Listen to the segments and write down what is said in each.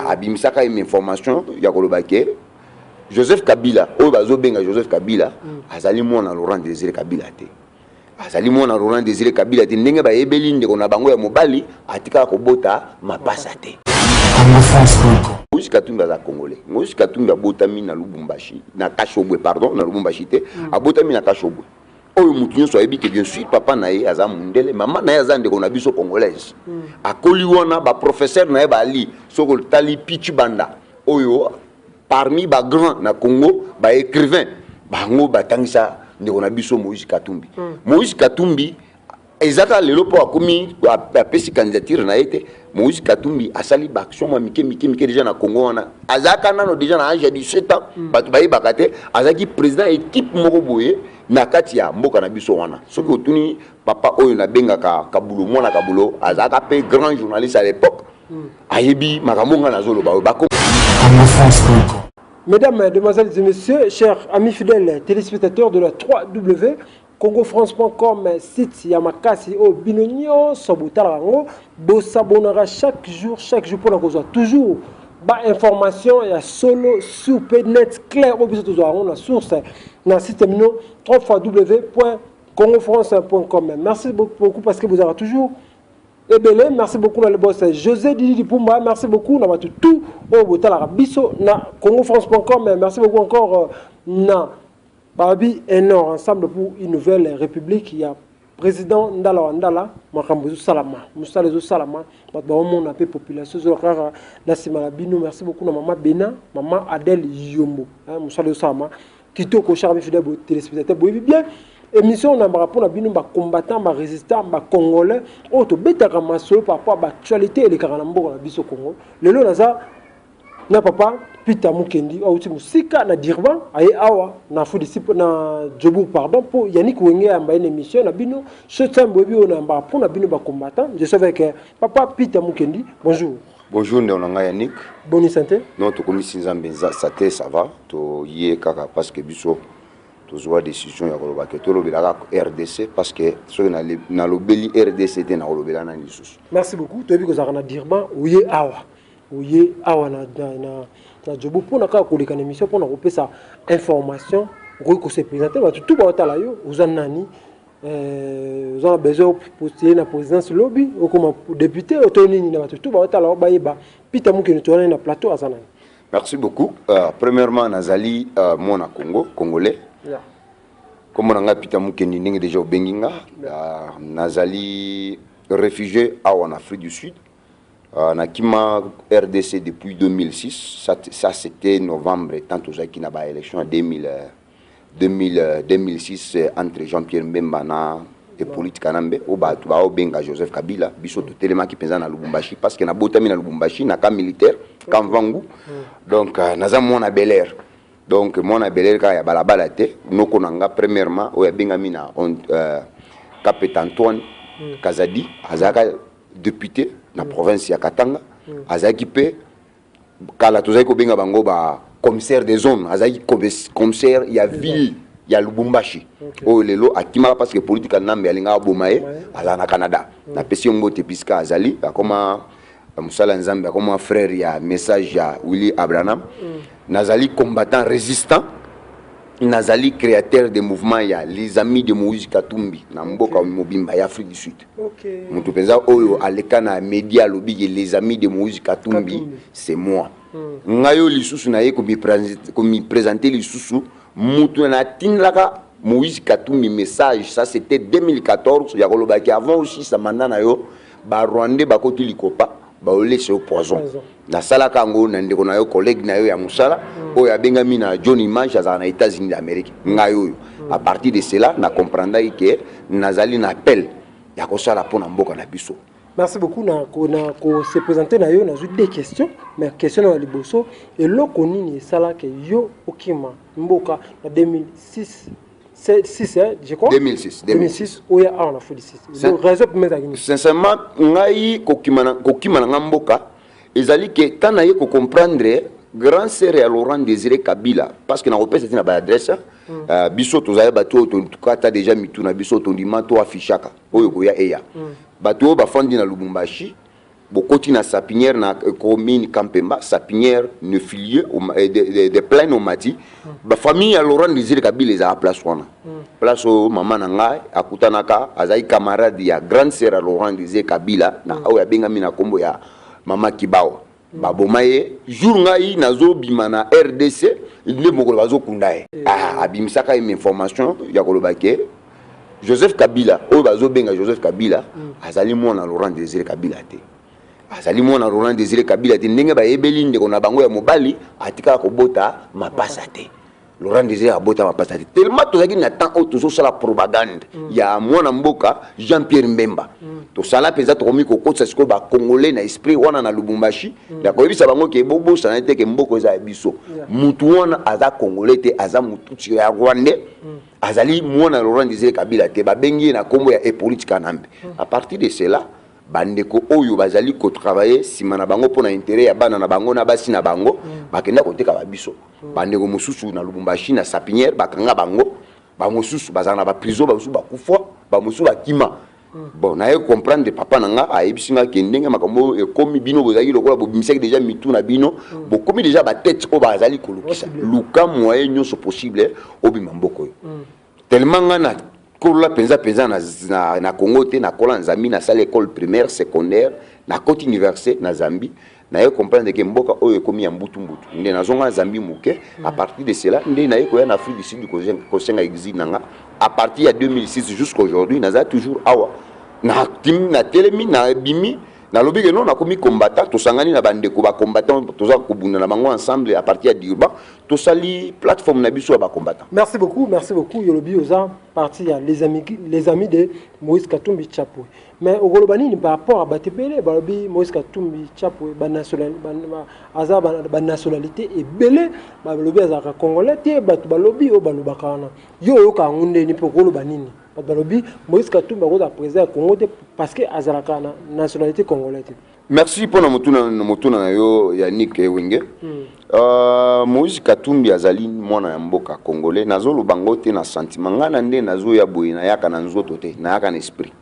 abimisaka une information ya kolobake Joseph Kabila oyo bazobenga Joseph Kabila azali mwana Laurent Désiré Kabila te azali mwana Laurent Désiré Kabila te ndenge bayebeli ndeko na bango ya mobali atika kobota mapasa te Moïse Katumbi aza congolais Moïse Katumbi abotami na Lubumbashi na Kashobwe pardon na Lubumbashi te abotami na Kashobwe oyo mutu nyonso ayebi ke bien sûr papa na ye aza mundele mama na ye aza ndeko na biso congolaise akoli wana ba professeur na ye bali soko tali pichi banda oyo parmi ba grand na Congo ba écrivain bango batangisa ndeko na biso Moïse Katumbi Moïse Katumbi ezaka lelo po akomi apesi candidature na ete Moïse Katumbi asali ba action ma mike déjà na Congo wana azaka nano déjà na âge de 17 ans batu bayi bakate azaki président équipe moko boye na kati ya mboka na biso wana soki otuni papa oyo na bengaka Kabulo mwana Kabulo azaka pe grand journaliste à l'époque ayebi makambo nga nazoloba bako. Mesdames, Mesdemoiselles et Messieurs, chers amis fidèles téléspectateurs de la 3W congofrance.com, site Yamakasi au Binonio, Sobutarango, Bossabonara chaque jour pour la cause. Toujours, bas information, il y a solo, super net, clair, au besoin de la source, dans le site www.congofrance.com. Merci beaucoup parce que vous avez toujours. Merci beaucoup le boss José Didi Pumba, merci beaucoup na tout au botala biso na congofrance.com. Merci beaucoup encore na Babi énorme ensemble pour une nouvelle république. Il y a président Ndala Makambouzou Salama Moussalezo Salama mon appel population zokara na simalabino. Merci beaucoup na maman Bena maman Adèle Yombo Moussalezo Salama kitoko charme fidèle téléspectateur boyebi bien émission na rapport na bino ba combattant ba résistant ba congolais auto betaka masolo par rapport à actualité et les karanambo na biso Congo lelo naza na papa Peter Mukendi auti musika na Dirban aye awa na fudisipo na Djobu pardon pour Yannick Wenge amba une émission na bino ce temps bobi on amba pour na bino ba combattant je sais avec papa Peter Mukendi bonjour. Bonjour Ndonanga Yannick. Bonne santé. Non to komisi nzambe santé ça va to yé kaka parce que biso toujours décision ya koloba ke to lobelaka RDC parce que soki na lobeli RDC te na lobela na lisusu. Merci beaucoup to bi ko zakana Dirban oye awa na Djobu pour na ka koleka na émission pour na kopesa information ko se présenter ba tout ba tala yo uzanani vous avez besoin de postuler la présidence lobby ou comme député autonome na tout ba tala ba yeba Peter Mukendi to na plateau azana. Merci beaucoup. Premièrement Nazali mona Congo congolais. Comme on a Peter Mukendi ndenge déjà au Benginga Nazali réfugié en Afrique du Sud. Na kima RDC depuis 2006 ça c'était novembre tant aux qui n'a pas élection en 2006 entre Jean-Pierre Mbemba et Hippolyte Kanambe au benga Joseph Kabila biso to telema ki penza na Lubumbashi parce que na botami na Lubumbashi na camp militaire camp Vangu donc naza mona Bel-Air donc mona Bel-Air ka ya balabala te noko nanga premièrement o ya benga mina capitaine Antoine Kazadi azaka député na province ya Katanga azaki pe kala tozaki ko benga bango ba commissaire des zones azaki commissaire ya ville ya Lubumbashi o lelo akima parce que politique nambe alinga bomaye ala na Canada na pesi mbote piska azali akoma musala nzambe akoma frère ya message ya Willy Abraham nazali combattant résistant nazali créateur de mouvement ya les amis de Moïse Katumbi na mboka mobimba ya Afrique du Sud. Mutu penza oyo aleka na média lobby les amis de Moïse Katumbi c'est moi. Ngayo lisusu na ye ko mi présenter lisusu mutu na tinlaka Moïse Katumbi message ça c'était 2014 ya kolobaki avant aussi sa mandat na yo ba Rwandais ba koti likopa ba olese au poison. Na sala kango na ndeko na yo collègue na yo ya musala o ya bengami na John Image za na États-Unis d'Amérique ngayo à partir de cela na comprendre que nazali na appel ya ko sala pona mboka na biso. Merci beaucoup na ko se présenter na yo na deux questions mais question na liboso et loko nini sala ke yo okima mboka na 2006 je crois 2006 oya on a fait 2006 raison pour mettre sincèrement ngai kokima na mboka ezali ke tana ye ko comprendre grand sœur ya Laurent Désiré Kabila parce que na repese na ba adresse biso tozaya bato to kata déjà mituna biso to ndima to afishaka oyo ko ya eya bato ba fandi na Lubumbashi bokoti na sapinière na commune Kampemba, sapinière ne filier de plaine au mati ba famille ya Laurent Désiré Kabila les a place wana place au maman na ngai akutanaka azai camarade ya grande sœur à Laurent Désiré Kabila na oya benga mina kombo ya mama Kibao ba bomaye jour ngai nazo bima na RDC ile mokolo bazo kundaye abimisaka une information ya kolobake Joseph Kabila oyo bazo benga Joseph Kabila azali mwana Laurent Désiré Kabila te azali mwana Laurent Désiré Kabila te ndenge ba yebeli ndeko na bango ya mobali atika ko bota mapasa te Laurent Désiré abota mapasa te tellement tozaki na temps o tozo sala propagande ya mwana mboka Jean-Pierre Mbemba to sala peza to komi ko kotsa siko ba congolais na esprit wana na Lubumbashi ya ko yebisa bango ke bobo sana te ke mboko za biso mutu wana aza congolais te aza mutu ya rwandais azali mwana Laurent Désiré Kabila te ba bengi na kombo ya politique kanambe à partir de cela bandeko oyo bazali ko travailler sima na bango pona intérêt ya bana na bango na basi na bango bakenda koteka ba biso bandeko mosusu na Lubumbashi na sapinière bakanga bango ba mosusu bazana ba prison ba mosusu bakufa ba mosusu bakima bon na ye comprendre papa nanga ayebisinga kendenge makambo ekomi bino bozali lokola bobimisaki déjà mitu na bino bokomi déjà ba tête o bazali kolukisa luka moyen nyonso possible obima mboko yo tellement ngana kola penza na Congo te na kola nzambi na salle école primaire secondaire na côte université na Zambie na ye comprendre que mboka oyo komi ya mbutu nde nazonga Zambie muke à partir de cela nde na ye ko ya na Afrique du Sud ko senga exil nanga à partir de 2006 jusqu'à aujourd'hui naza toujours awa na tim na telemi na bimi na lobi que non na komi combattant to sangani na bandeko ba combattant to za ko bunda na bango ensemble à partir de Durban to sali plateforme na biso ba combattant. Merci beaucoup Yolobi Oza parti à les amis de Moïse Katumbi Chapwe. Mais au Golobani par rapport à Batepele balobi Moïse Katumbi Chapwe ba nationalité et belé balobi azaka congolais te batu balobi o balobakana yo ka ngunde ni po Golobani ni balobi Moïse Katumbi ba président Congo parce que azalaka na nationalité congolaise. Merci pour motuna yo Yannick Wenge. Moïse Katumbi azali mwana ya mboka congolais nazolo bango te na sentiment ngana nde nazo ya boye na yaka na nzoto te na yaka na esprit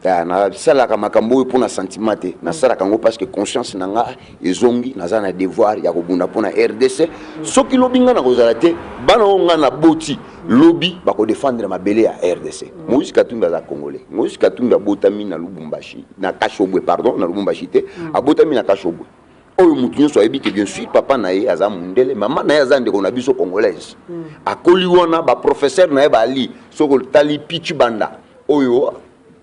na sala ka makambo pour na sentiment te na sala kango parce que conscience nanga ezongi naza na devoir ya kobunda pona RDC soki lobi ngana kozala te bana onga na boti lobby bako défendre mabele ya RDC. Moïse Katumbi aza congolais. Moïse Katumbi abotami na Lubumbashi na Kashobwe pardon na Lubumbashi te abotami na Kashobwe oyo mutu nyonso ayebi ke bien sûr papa na ye aza mundele mama na ye aza ndeko na biso congolaise akoli wana ba professeur na ye bali soko tali pichi banda oyo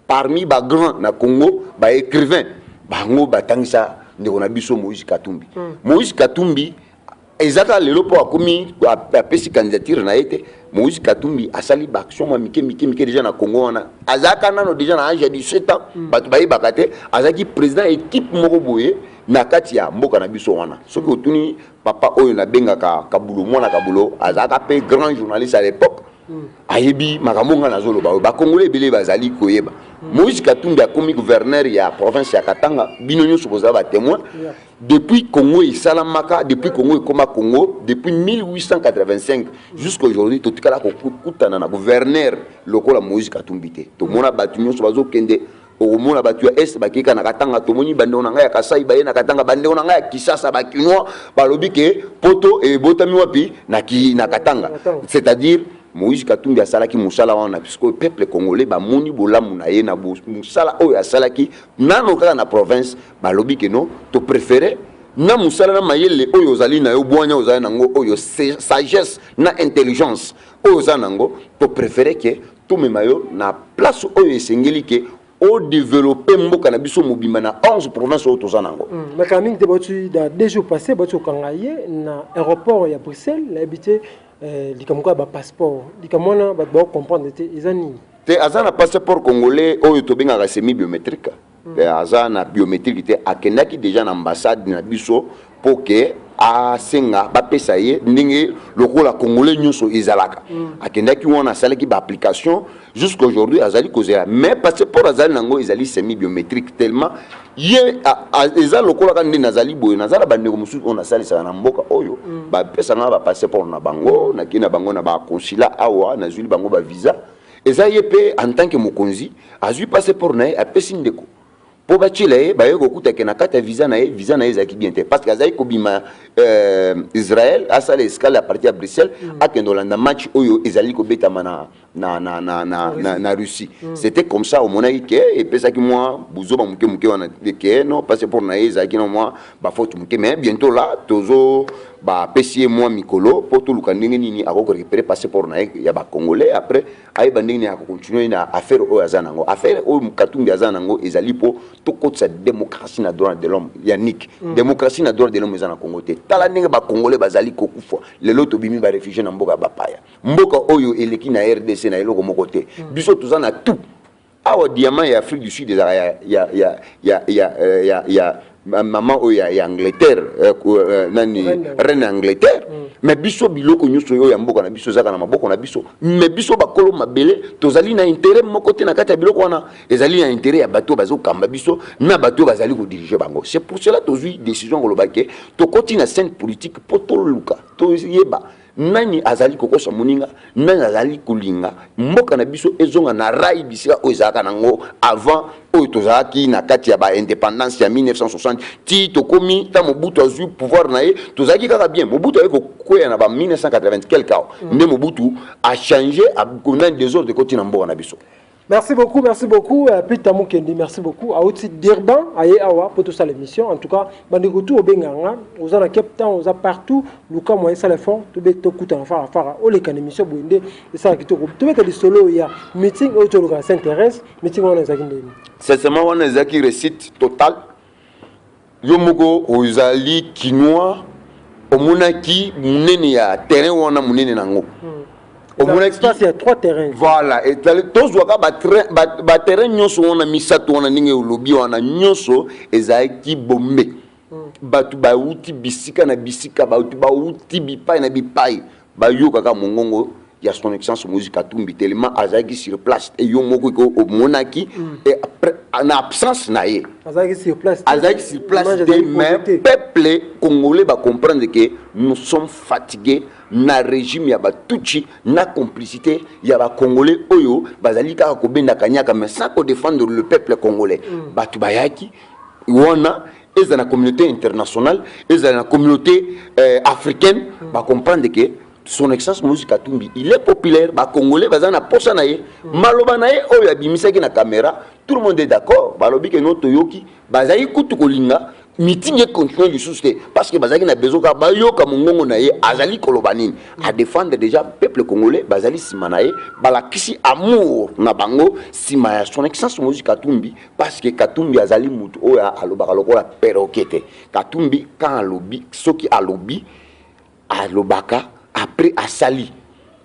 parmi ba grand na Congo ba écrivain bango batangisa ndeko na biso Moïse Katumbi. Moïse Katumbi ezaka lelo po akomi apesi candidature na ete Moïse Katumbi asali ba action ma mike déjà na Congo wana azaka nano déjà na âge de 17 ans batu bayi bakate azaki président équipe moko boye na kati ya mboka na biso wana soki otuni papa oyo na bengaka Kabulo mwana Kabulo azaka pe grand journaliste à l'époque ayebi makambo nga nazoloba ba congolais belé bazali koyeba Moïse Katumbi akomi gouverneur ya province ya Katanga bino nyonso bozala ba témoin depuis Congo et Salamaka depuis Congo et Koma Congo depuis 1885 jusqu'à aujourd'hui totikala ko kutana na gouverneur lokola Moïse Katumbi te to mona batu nyonso bazo kende o mona batu ya est bakika na Katanga to moni bandeko na ngai ya Kasai baye na Katanga bandeko na ngai ya Kisasa bakinois balobi ke poto e botami wapi na Katanga c'est-à-dire Moïse Katumbi asalaki musala wana puisque le peuple congolais ba moni bolamu na ye na musala oyo asalaki nano kaka na province balobi ke non to préférer na musala na mayele oyo ozali na yo bwanya ozali nango oyo sagesse na intelligence oyo ozali nango to préférer ke to memayo na place oyo esengeli ke o développer mboka na biso mobimba na 11 provinces oyo tozali nango. Mais quand même des deux jours passés batu kangaye na aéroport ya Bruxelles la habité likamuka ba passeport likamona ba comprendre te ezani te azana passeport congolais oyo to benga semi biométrique azana biométrique te akendaki déjà na ambassade na biso pour que a senga ba pesa ye ndenge lokola congolais nyonso ezalaka akendaki wana salaki ba application jusqu'à aujourd'hui azali kozela mais passeport azali nango ezali semi biométrique tellement ye eza lokola ka nde nazali boye nazala bandeko mosusu on asali sana na mboka oyo ba pesa na ba passeport na bango na kina bango na ba consulat awa na zuli bango ba visa eza ye pe en tant que mokonzi azui passeport na ye apesi ndeko pour bachile ba yoko kutake na kata visa na ezaki bien te parce que azali ko bima Israël a ça l'escale à partir de Bruxelles a kendolanda match oyo ezali ko betama na Russie. C'était comme ça au monaki que et pesa ki moi buzo ba muke wana que non parce que pour na ezaki non moi ba faute muke mais bientôt là tozo ba pesier moi mikolo pour tout luka ndenge nini akoko récupérer passeport na ya ba congolais après ay ba ndenge ya continuer na affaire o azanango affaire o Katumbi azanango ezali po to kotsa démocratie na droit de l'homme Yannick démocratie na droit de l'homme ezana Congo te tala ndenge ba congolais bazali kokufa lelo to bimi ba réfugié na mboka bapaya mboka oyo eleki na RDC na eloko moko te biso tozana tout awa diamant ya Afrique du Sud ya maman oya ya Angleterre nani reine Angleterre mais biso biloko nyuso yo ya mboka na biso zaka na maboko na biso mais biso bakolo mabele tozali na intérêt moko te na kati ya biloko wana ezali na intérêt ya bato bazo kamba biso na bato bazali ko diriger bango c'est pour cela tozui décision kolobake to koti na scène politique poto luka to yeba nani azali kokosa muninga nani azali kulinga mboka na biso ezonga na rai bisika ozaka nango avant oyo tozaki na kati ya ba indépendance ya 1960 ti tokomi ta Mobutu azui pouvoir na ye tozaki kaka bien Mobutu ayeko koya na ba 1980 quelque ans mais Mobutu a changé a connait des autres de côté na mboka na biso. Merci beaucoup, Peter Mukendi, merci beaucoup. À aussi Durban, aye awa pour toute l'émission. En tout cas, bandikotu au Benganga, aux en Cape Town, aux partout, Luka moyen ça le fond, tout bet tout en fara, au les can émission boindé, et ça qui tout bet les solo il y a meeting autour de s'intéresse, meeting on les a gagné. C'est seulement on les a qui récite total. Yomoko ozali kinois, omunaki munene ya terrain wana munene nango. Au espace il y a 3 terrains. Voilà, et tous waka ba terrain nyonso wana misato wana ninge ulobi wana nyonso ezaki bombe. Batu ba uti bisika na bisika ba uti bipai na bipai ba yoka ka mongongo ya son excellence musique Katumbi tellement azaki sur place et yo moko ko monaki et après en absence na ye azaki sur place mais peuple congolais va comprendre que nous sommes fatigués na régime ya batuchi na complicité ya ba congolais oyo bazali kaka ko benda kanyaka mais sans ko défendre le peuple congolais batu bayaki wana et dans la communauté internationale et dans la communauté africaine va comprendre que son excellence musique Katumbi il est populaire ba congolais bazana posa na ye maloba na ye oyo abimisaki na caméra tout le monde est d'accord balobi que notre yoki bazali kutu kolinga meeting et continuer le souci parce que bazali na besoin ka bayoka mongongo na ye azali kolobanini à défendre déjà peuple congolais bazali simanaye balakisi amour na bango sima ya son excellence musique Katumbi parce que Katumbi azali mutu oya alobaka lokola perroquet Katumbi quand alobi soki alobi alobaka après asali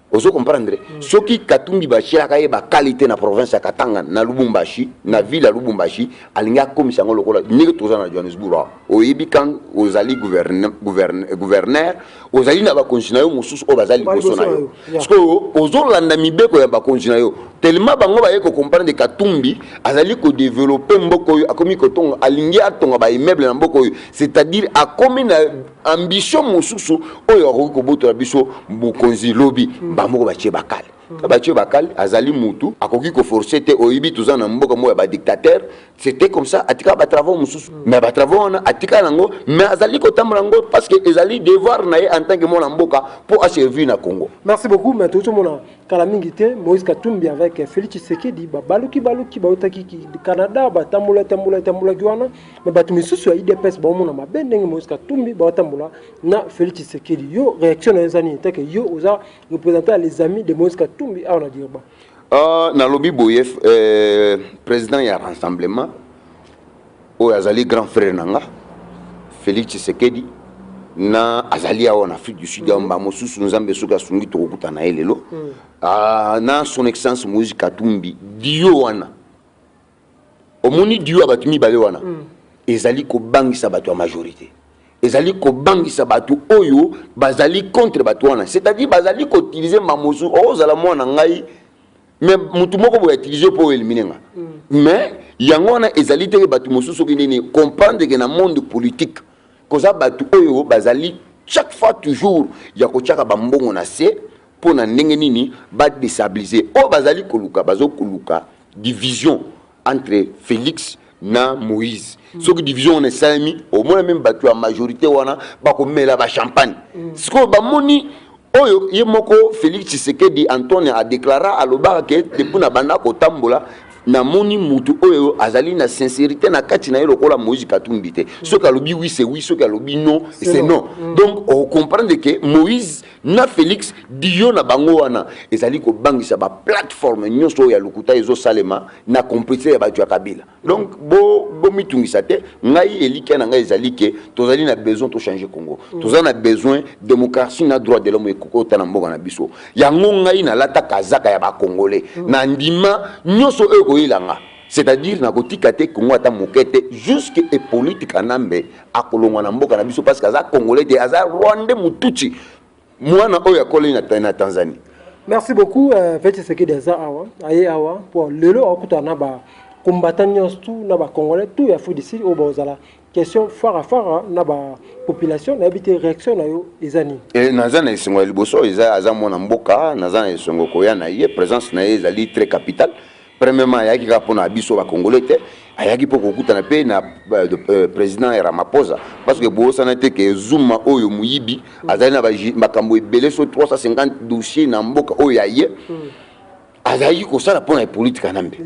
ozo comprendre soki Katumbi bachira ye ba qualité na province ya Katanga na Lubumbashi na ville ya Lubumbashi alinga komisa ngo lokola ndenge toza na Johannesburg oyebi kan ozali gouverneur ozali na ba konjina yo mususu o bazali kosona yo sko ozo landa mibeko ya ba konjina yo tellement bango ba yeko comprendre Katumbi azali ko développer mboko yo akomi ko tonga alingi atonga ba immeuble na mboko yo c'est-à-dire akomi na ambition mususu oyo ko boto biso bukonzi lobby bamoko batie bakale batie bakale azali mutu akoki ko forcer te oyibi tuzana mboka moya ba dictateur c'était comme ça atika ba travaux mususu mais ba travaux na atika nango mais azali ko tambola ngo parce que ezali devoir na ye en tant que mona mboka pour servir na Congo. Merci beaucoup mais tout le monde kalamingité Moïse Katumbi avec Félix Tshisekedi baluki ba utaki Canada ba tambola gwana mais ba tumisusu ya IDPS ba mona mabendenge Moïse Katumbi ba tambola na Félix Tshisekedi yo réaction na nzani te que yo oza représenter les amis de Moïse Katumbi a on a dire ba na lobby boyef président ya rassemblement o azali grand frère nanga Félix Tshisekedi na azali en Afrique du Sud amba mosusu nzambe soka sungi to kuta na elelo na son excellence Moïse Katumbi dio wana omoni dio abatumi bale wana ezali ko bangisa bato ya majorité ezali ko bangisa bato oyo bazali contre bato wana c'est-à-dire bazali ko utiliser mamosu ozala mwana ngai mais mutu moko bo utiliser pour éliminer nga mais yango wana ezali te bato mosusu kinene comprendre que na monde politique koza bato oyo bazali chaque fois toujours ya ko chaka bambongo na se pour na ndenge nini ba déstabiliser o bazali koluka bazo koluka division entre Félix na Moïse. Ce que division on est salami, au moins même battu la majorité wana ba ko mela ba champagne. Ce que ba moni oyo yemoko Félix Tshisekedi Antoine a déclaré à l'Oba que depuis na banda ko tambola na moni mutu oyo azali na sincérité na kati na lokola Moïse Katumbi te. Ce que lobi oui c'est oui, ce que lobi non c'est non. Donc on comprend que Moïse na Félix diyo na bango wana ezali ko bangisa ba plateforme nyonso ya lokuta ezo salema na complicité ya batu ya Kabila. Donc bo mitungisa te ngai elike na ngai ezali ke tozali na besoin to changer Congo. Tozali na besoin démocratie na droit de l'homme ekokota na mboka na biso. Yango ngai na lata kazaka ya ba Congolais. Na ndima nyonso ilanga, c'est-à-dire na kotika te Congo ata mokete jusque et politique anambe akolongwa na mboka na biso parce que aza Congolais te aza Rwandais mutuchi mwana oyo akoli na Tanzanie. Merci beaucoup Félix Tshisekedi awa aye awa pour lelo akutana ba combattant nyonso na ba Congolais tout ya fudisi o bozala question phare à phare na ba population na habité réaction na yo ezani et nazana esengo liboso aza mwana mboka nazana esengo koya na ye présence na ye ezali très capitale. Premièrement, il y a qui répond à Bisso, à Congolais, il y a qui peut écouter na paix na président Ramaphosa parce que bon ça n'était que Zuma oyo muyibi azali na ba kambo ebele so 350 dossiers na mboka oyo aye azali ko sala pona politique anambe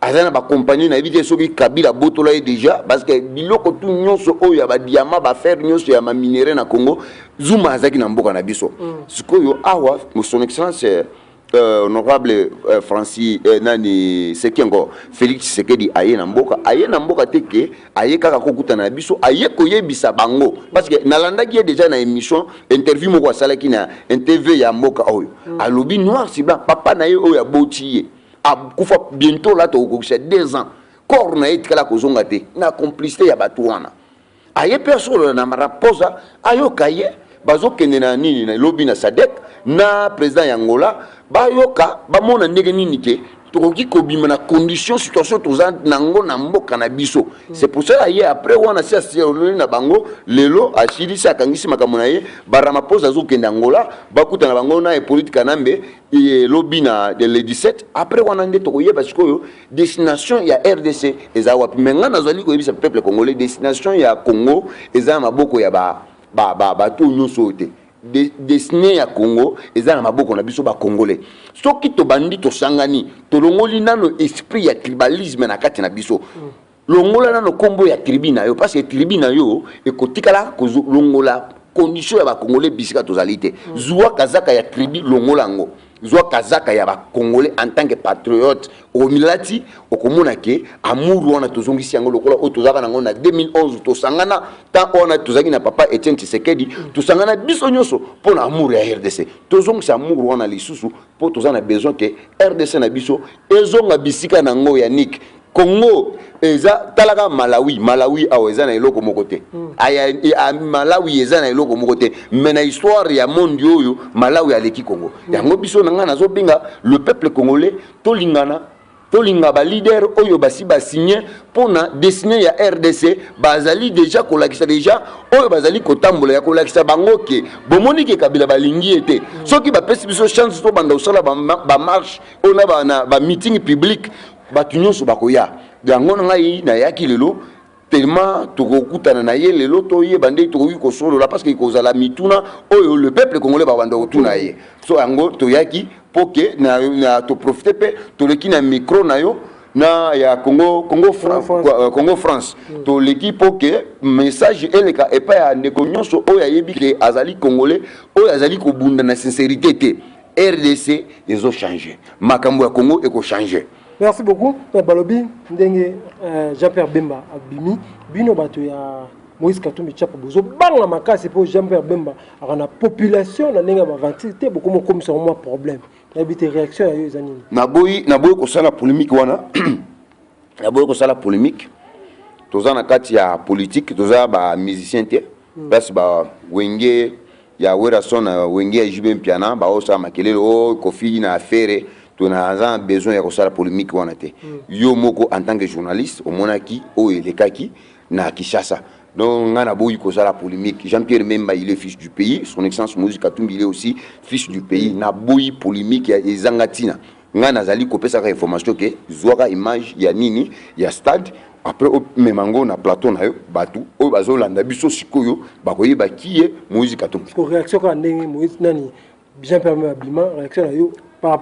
azali na ba compagnie na éviter so ki Kabila botola déjà parce que biloko tout nyonso oyo ba diamant ba fer nyonso ya ma minerai na Congo Zuma azaki na mboka na biso sikoyo awa son excellence honorable Francis nani sekengo Félix Tshisekedi aye na mboka teke aye kaka kokuta na biso aye koyebisa bango parce que nalandaki déjà na émission interview moko asalaki na NTV ya mboka oyo alobi noir si blanc papa na ye oyo aboti akufa bientôt là to kokisa 2 ans corps na ye tikala kozonga te na complicité ya batu wana aye personne na Ramaphosa ayoka ye bazokende na nini na lobi na Sadek na président Angola bayoka bamona ndenge nini ke tokoki kobima na condition situation toza nango na mboka na biso c'est pour ça hier après wana si na bango lelo ashirisi akangisi makambo na ye Ramaphosa azokende Angola bakuta na bango na politique nambe lobi na le 17 après wana nde tokoyeba sikoyo destination ya RDC eza wapi menga nazali koyebisa peuple congolais destination ya Congo eza maboko ya ba tout nyonso te destiné ya Congo eza na maboko na biso ba Congolais soki to bandi to sangani to longoli nano esprit ya tribalisme na kati na biso longola nano kombo ya tribu na yo parce que tribu na yo ekotikala ko longola condition ya ba Congolais bisika tozali te zuwa kazaka ya tribu longolango zwa kazaka ya ba Congolais en tant que patriote au milati okomona ke amour wana tozongisi yango lokola o tozaka nango na 2011 tosangana tant ona tozaki na papa Etienne Tshisekedi tosangana biso nyoso pona amour ya RDC tozongisa amour wana lisusu po tozana besoin ke RDC na biso ezonga bisika nango ya Nick Congo eza talaka Malawi awo eza na eloko moko te aya Malawi eza na eloko moko te mais na histoire ya monde oyo Malawi aleki Congo yango biso nanga nazo benga le peuple congolais tolinga ba leader oyo basi ba signé pona destiné ya RDC bazali déjà kolakisa déjà oyo bazali kotambola ya kolakisa bango ke bomoni ke Kabila balingi ete soki ba pesi biso chance to banda osala ba marche ona ba meeting public batu nyonso bakoya yango ngai na yaki lelo tellement tokokutana na ye lelo toye bande tokoki kosolola parce que kozala mituna oyo le peuple congolais banda otuna ye so yango toyaki poke na to profiter pe toleki na micro na yo na ya Congo France to l'équipe poke message eleka epa ya ndeko nyonso oyo ayebi ke azali congolais oyo azali kobunda na sincérité te RDC ezo changer makambo ya Congo eko changer. Merci beaucoup. Balobi ndenge Jean-Pierre Bemba abimi bino bato ya Moïse Katumbi Tshapa bozo banga makasi pour Jean-Pierre Bemba na population na ndenge ba vaccinité beaucoup comme ça moi problème. Habité réaction ya yo ezani. Na boyi ko sala polémique wana. Na boyi ko sala polémique. Toza na kati ya politique, toza ba musicien te. Parce ba wenge ya Werason wenge ya Jibem Piana ba osa makelele o kofi na affaire tu as besoin de la polémique yo moko en tant que journaliste au monaki o elekaki na Kinshasa donc on a besoin de la polémique. Jean-Pierre Bemba il est fils du pays, son excellence Moïse Katumbi il est aussi fils du pays na boyi polémique ya ezangatina nga nazali kopesa ka information ke zwaka image ya nini ya stade après memango na plateau na yo batu o bazolanda biso sikoyo bakoyeba kiye Moïse Katumbi. Parce que réaction ka ndenge Moïse nani bien permis abima réaction na yo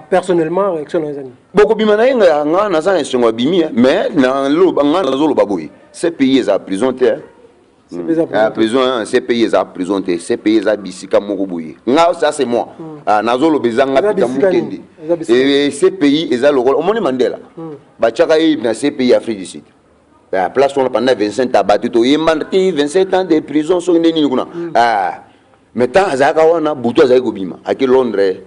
personnellement réaction na zani boko bima na nga na za esongo bimi mais na lo nga nazolo baboyi ces pays za prison terre la prison ces pays za prison terre ces pays za bisika moko boyi nga ça c'est moi nazolo bezanga pita mukende et ces pays eza lokolo omoni Mandela bachaka yi na ces pays Afrique du Sud la place on pendant 25 ans battu to yembanti 27 ans de prison so ndeni kuna maintenant azaka wana buto azaki kobima aki Londres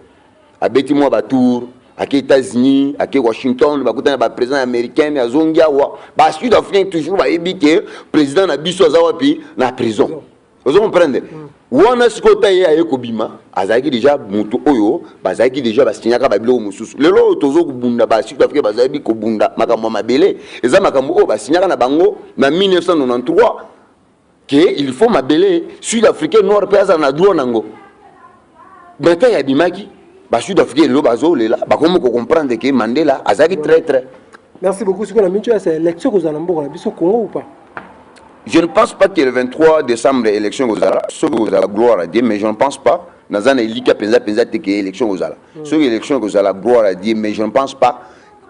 abeti moi batour aki États-Unis aki Washington bakutana ba président américain azongia wa ba Sud-Africain toujours ba ebike président na biso azawapi na prison vous comprenez wana sikota ye ayekobima azaki déjà mutu oyo bazaki déjà basinyaka babilo mususu lelo tozo kubunda ba Sud-Africain bazaki kobunda makambo mabele eza makambo oyo basinyaka na bango na 1993 que il faut mabele Sud-Africain noir pesa na droit nango bata ya bimaki ba Sud-Africain lo bazolela bakomo ko comprendre que Mandela azaki très. Merci beaucoup. Ce qu'on a mis c'est l'élection aux alentours la biso Congo ou pas? Je ne pense pas que le 23 décembre élection aux ala sauf aux ala gloire à Dieu mais je ne pense pas nazana elika penza que élection aux ala sur élection aux ala gloire à Dieu mais je ne pense pas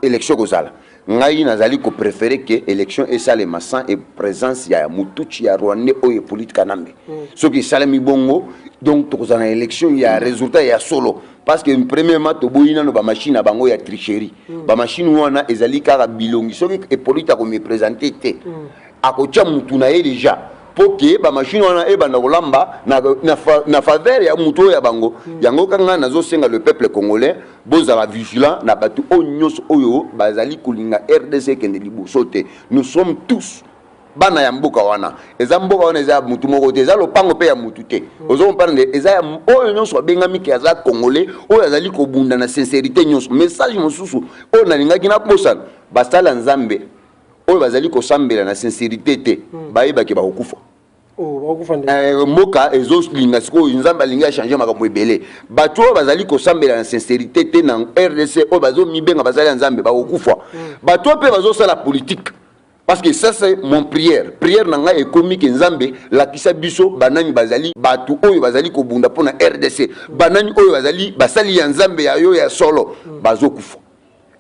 élection aux ala ngai nazali ko préférer que élection et ça les massans et présence ya mutuchi ya Rwanda oyo politique nambe ce qui salami bongo donc tozana élection il y a résultat ya solo parce que premièrement to boyina no ba machine bango ya tricherie ba machine wana ezali kaka bilongi ce qui est politique ko me présenter té akocha mutu na ye déjà pour que ba machine wana e banda kolamba na faveur ya mutu ya bango yango kanga nazo senga le peuple congolais bozala vigilant na batu onyos oyo bazali kulinga RDC kende liboso te nous sommes tous bana ya mboka wana eza mboka wana eza mutu moko te eza lopango pe ya mutu te ozo comprendre eza ya oyo nyonso bengami ke aza congolais oyo azali kobunda na sincérité nyonso message mosusu oyo nalingaki na posana basala nzambe oyo bazali kosambela na sincérité te bayebaki bakokufa mboka ezolinga sikoyo nzambe alingi achange makambo ebele bato oyo bazali kosambela na sincérité te na RDC oyo bazomibenga bazali ya nzambe bakokufa bato oyo mpe bazosala politique parce que ça c'est mon prière nanga ekomi ke nzambe lakisa biso banani bazali bato oyo bazali kobunda pona RDC banani oyo bazali basali ya nzambe ya yo ya solo bazokufa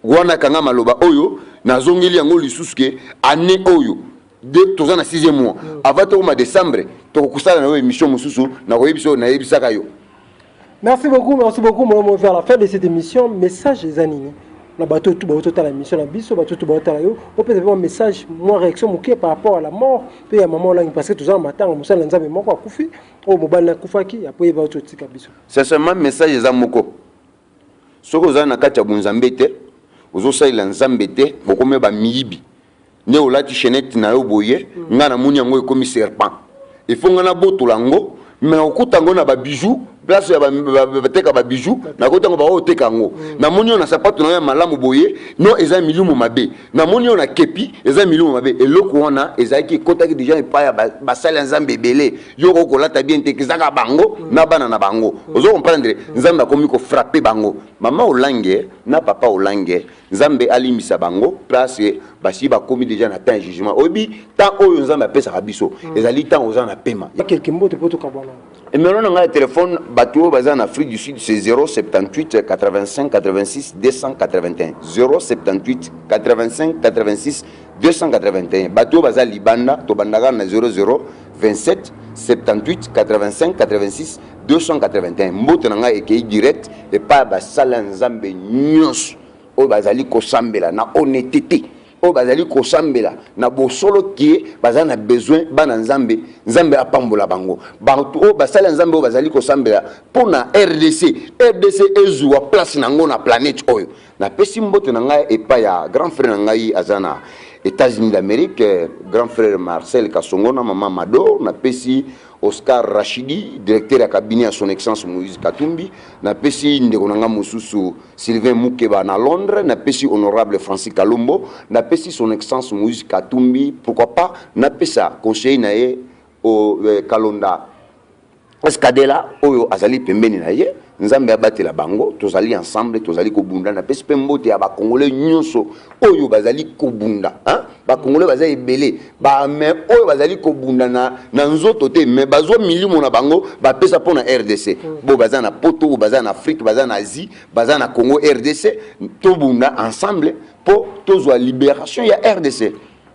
wana kanga maloba oyo nazongeli yango lisusu ke année oyo de tozana 6e mois avant to ma décembre to kusala na émission mususu na koyebiso na yebisaka yo. Merci beaucoup mon vers la fin de cette émission message les anini na bateau tout la mission na biso bateau tout la yo on peut avoir un message moi réaction moké par rapport à la mort puis à maman là parce que tout ça matin on sala nzambe moko akufi o mobali na kufaki après va autre tika biso c'est seulement message za moko soko za na kati ya bunzambe te ozo saila nzambe te bokome ba miyibi ne olati chenette na yo boye nga na muni yango ekomi serpent il faut nga na botolango mais okutango na ba bijoux place ya bateka ba bijoux na kotango ba oteka ngo na moni on na sapato na ya malamu boye no eza milumu mabe na moni on na kepi eza milumu mabe eloko wana eza ki kotaki déjà pa ya basala nzambe belé yo ko kolata bien te kizaka bango na bana na bango ozo comprendre nzambe akomi ko frapper bango mama olange na papa olange nzambe alimisa bango place basi bakomi déjà na temps jugement obi tant oyo nzambe apesa kabiso ezali tant ozana pema quelques mots de poto kabana et maintenant on a le téléphone bateau basé en Afrique du Sud c'est 078 85 86 281 078 85 86 281 bateau basé Libanda to bandaga na 00 27 78 85 86 281 mbote nanga ekei direct et pas basala nzambe nyos o bazali ko sambela na honnêteté o bazali ko sambela na bosolo ki bazana besoin bana nzambe nzambe apambola bango bantu o basala nzambe o bazali ko sambela pona RDC ezwa place nango na planète oyo na pesi mbote na ngai epa ya grand frère na ngai azana États-Unis d'Amérique grand frère Marcel Kasongo na maman Mado na pesi Oscar Rachidi, directeur de cabinet à son excellence Moïse Katumbi, na pesi ndekonanga mususu Sylvain Moukeba na Londres, na pesi honorable Francis Kalombo, na pesi son excellence Moïse Katumbi, pourquoi pas na pesa conseiller nae au Kalonda Escadela oyo azali pembeni na ye nzambe abatela bango tozali ensemble tozali kobunda na pesi pe mbote ya bakongolais nyonso oyo bazali kobunda bakongolais baza ebele mais oyo bazali kobunda na nzoto te mais bazwa milimo na bango bapesa mpo na RDC bo baza na poto baza na Afrique baza na Asie baza na Congo RDC tobunda ensemble pour tozwa libération ya RDC.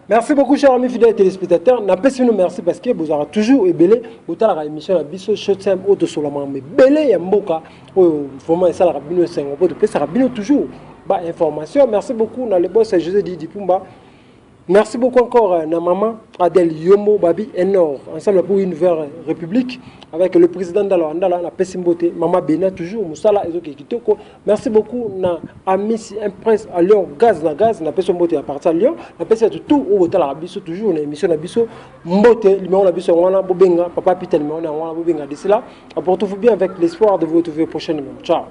Merci beaucoup, chers amis fidèles téléspectateurs. Nous merci parce que vous avez toujours ébélé. Vous avez la émission la biso shotsem auto solaman mais belé mboka. Vraiment ça la rabino 5 on peut ça rabino toujours. Bah information. Merci beaucoup dans le boss José Didi Pumba. Merci beaucoup encore na maman Adèle Yomo Babi Enor ensemble pour une nouvelle république avec le président Ndala na Pesimbote maman Bena toujours Musala ezoki kitoko. Merci beaucoup na Amis Impress à Lyon gaz na Pesimbote à partir de Lyon na pesa tout au hôtel Arabiso toujours na émission na biso Mbote numéro na biso wana bobenga papa Peter numéro na wana bobenga d'ici là apportez-vous bien avec l'espoir de vous retrouver prochainement. Ciao.